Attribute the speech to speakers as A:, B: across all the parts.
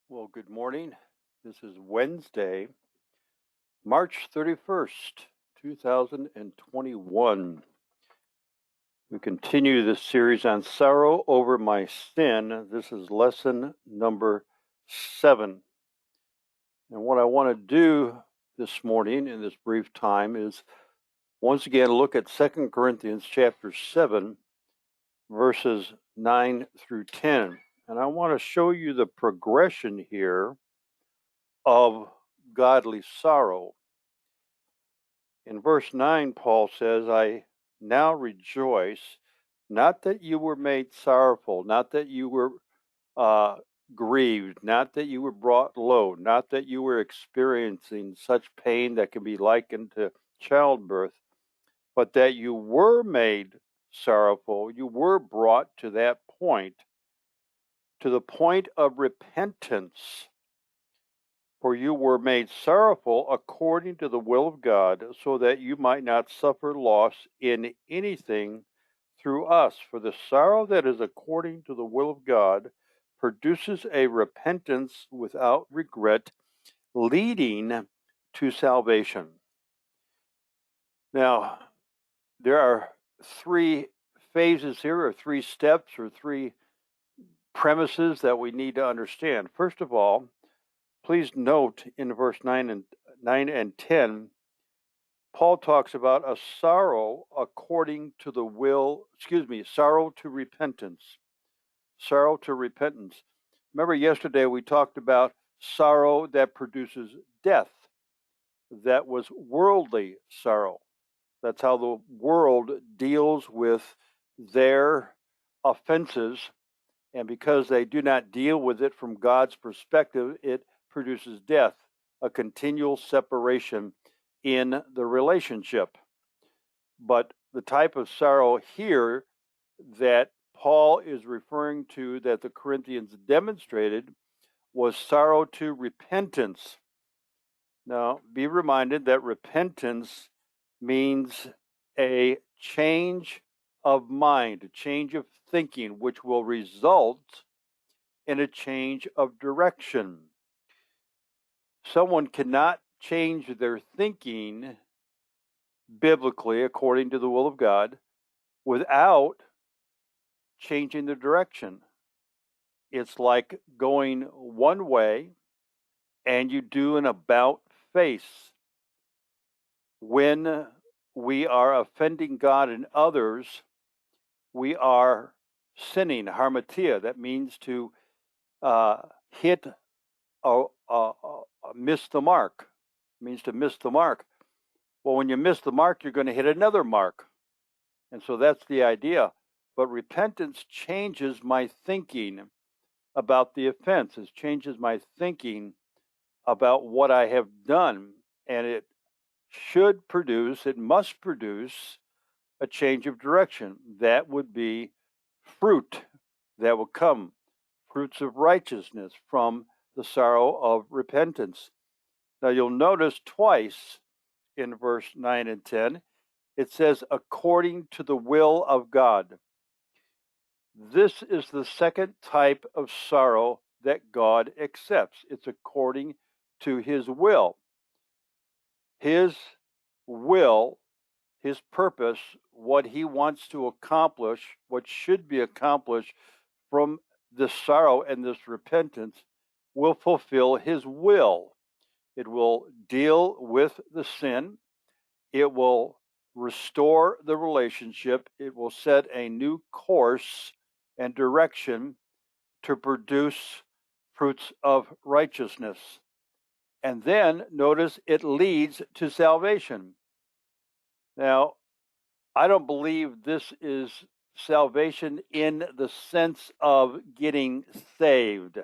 A: Well, good morning. This is Wednesday, March 31st, 2021. We continue this series on sorrow over my sin. This is lesson number 7. And what I want to do this morning in this brief time is once again look at 2 Corinthians chapter 7, verses 9 through 10. And I want to show you the progression here of godly sorrow. In verse 9, Paul says, I now rejoice, not that you were made sorrowful, not that you were grieved, not that you were brought low, not that you were experiencing such pain that can be likened to childbirth, but that you were made sorrowful, you were brought to that point, to the point of repentance. For you were made sorrowful according to the will of God, so that you might not suffer loss in anything through us. For the sorrow that is according to the will of God produces a repentance without regret, leading to salvation. Now, there are 3 phases here, or 3 steps, or 3 premises that we need to understand. First of all, please note in verse 9 and 10, Paul talks about a sorrow according to the will, sorrow to repentance. Sorrow to repentance. Remember yesterday we talked about sorrow that produces death. That was worldly sorrow. That's how the world deals with their offenses. And because they do not deal with it from God's perspective, it produces death, a continual separation in the relationship. But the type of sorrow here that Paul is referring to, that the Corinthians demonstrated, was sorrow to repentance. Now, be reminded that repentance means a change of mind, a change of thinking, which will result in a change of direction. Someone cannot change their thinking biblically according to the will of God without changing the direction. It's like going one way and you do an about face. When we are offending God and others, we are sinning, harmatia. That means to hit miss the mark. It means to miss the mark. Well, when you miss the mark, you're going to hit another mark. And so that's the idea. But repentance changes my thinking about the offense. It changes my thinking about what I have done. And it must produce a change of direction. That would be fruit that will come, fruits of righteousness from the sorrow of repentance. Now you'll notice twice in verse 9 and 10, it says, according to the will of God. This is the second type of sorrow that God accepts. It's according to his will. His will, his purpose, what he wants to accomplish, what should be accomplished from this sorrow and this repentance, will fulfill his will. It will deal with the sin. It will restore the relationship. It will set a new course and direction to produce fruits of righteousness. And then notice it leads to salvation. Now, I don't believe this is salvation in the sense of getting saved.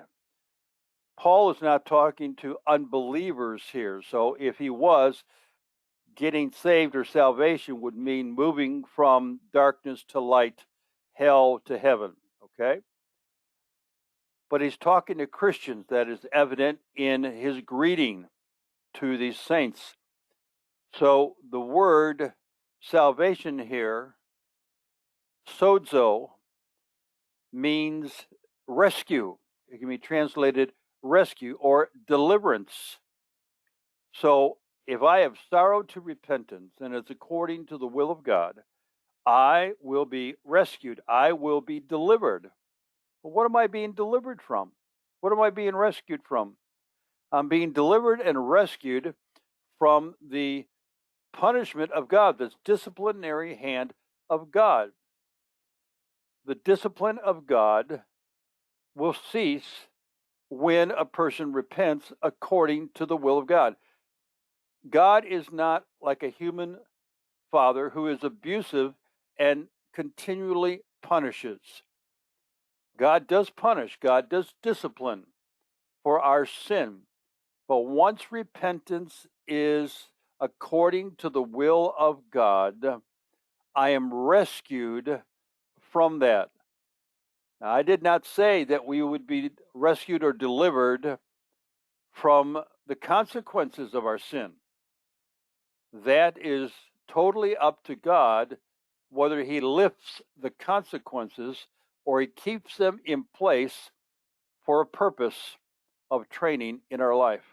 A: Paul is not talking to unbelievers here. So if he was, getting saved or salvation would mean moving from darkness to light, hell to heaven, okay? But he's talking to Christians. That is evident in his greeting to these saints. So the word salvation here, sozo, means rescue. It can be translated rescue or deliverance. So if I have sorrow to repentance and it's according to the will of God, I will be rescued. I will be delivered. But what am I being delivered from? What am I being rescued from? I'm being delivered and rescued from the punishment of God, this disciplinary hand of God. The discipline of God will cease when a person repents according to the will of God. God is not like a human father who is abusive and continually punishes. God does punish, God does discipline for our sin. But once repentance is according to the will of God, I am rescued from that. Now, I did not say that we would be rescued or delivered from the consequences of our sin. That is totally up to God whether He lifts the consequences or He keeps them in place for a purpose of training in our life.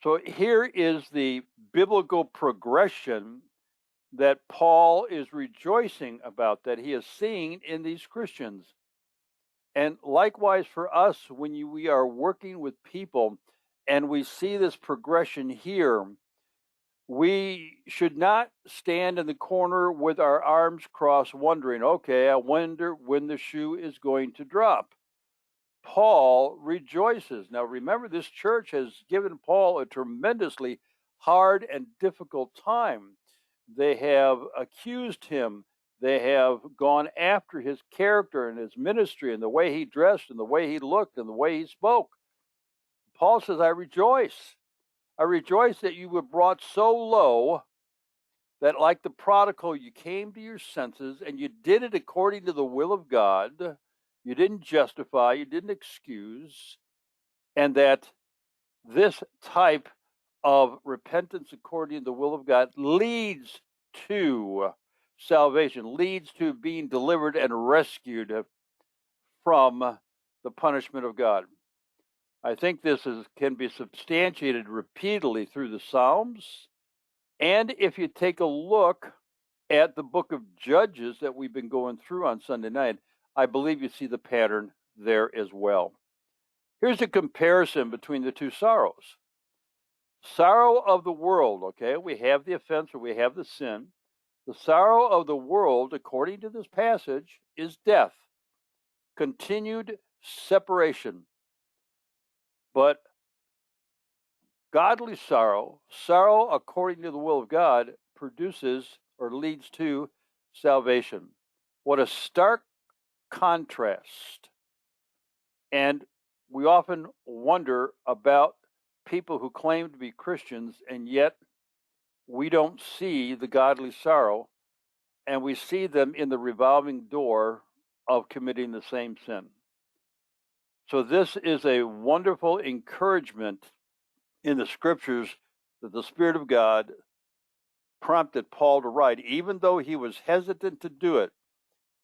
A: So here is the biblical progression that Paul is rejoicing about, that he is seeing in these Christians. And likewise for us, when we are working with people and we see this progression here, we should not stand in the corner with our arms crossed wondering, okay, I wonder when the shoe is going to drop. Paul rejoices. Now remember, this church has given Paul a tremendously hard and difficult time. They have accused him. They have gone after his character and his ministry and the way he dressed and the way he looked and the way he spoke. Paul says, I rejoice. I rejoice that you were brought so low that, like the prodigal, you came to your senses and you did it according to the will of God. You didn't justify, you didn't excuse, and that this type of repentance according to the will of God leads to salvation, leads to being delivered and rescued from the punishment of God. I think this can be substantiated repeatedly through the Psalms. And if you take a look at the book of Judges that we've been going through on Sunday night, I believe you see the pattern there as well. Here's a comparison between the two sorrows. Sorrow of the world, okay, we have the offense or we have the sin. The sorrow of the world, according to this passage, is death, continued separation. But godly sorrow, sorrow according to the will of God, produces or leads to salvation. What a stark contrast. And we often wonder about people who claim to be Christians, and yet we don't see the godly sorrow, and we see them in the revolving door of committing the same sin. So this is a wonderful encouragement in the scriptures that the Spirit of God prompted Paul to write. Even though he was hesitant to do it,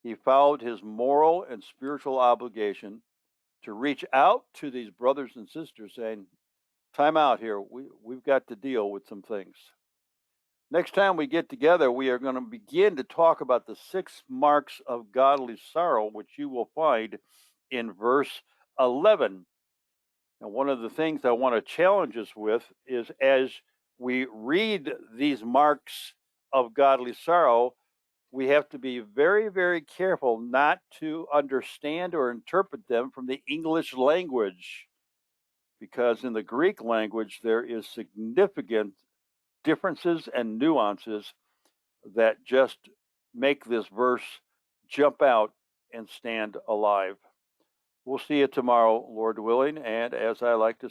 A: he followed his moral and spiritual obligation to reach out to these brothers and sisters saying, time out here, we've got to deal with some things. Next time we get together, we are going to begin to talk about the 6 marks of godly sorrow, which you will find in verse 11. And one of the things I want to challenge us with is, as we read these marks of godly sorrow, we have to be very, very careful not to understand or interpret them from the English language, because in the Greek language there is significant differences and nuances that just make this verse jump out and stand alive. We'll see you tomorrow, Lord willing, and as I like to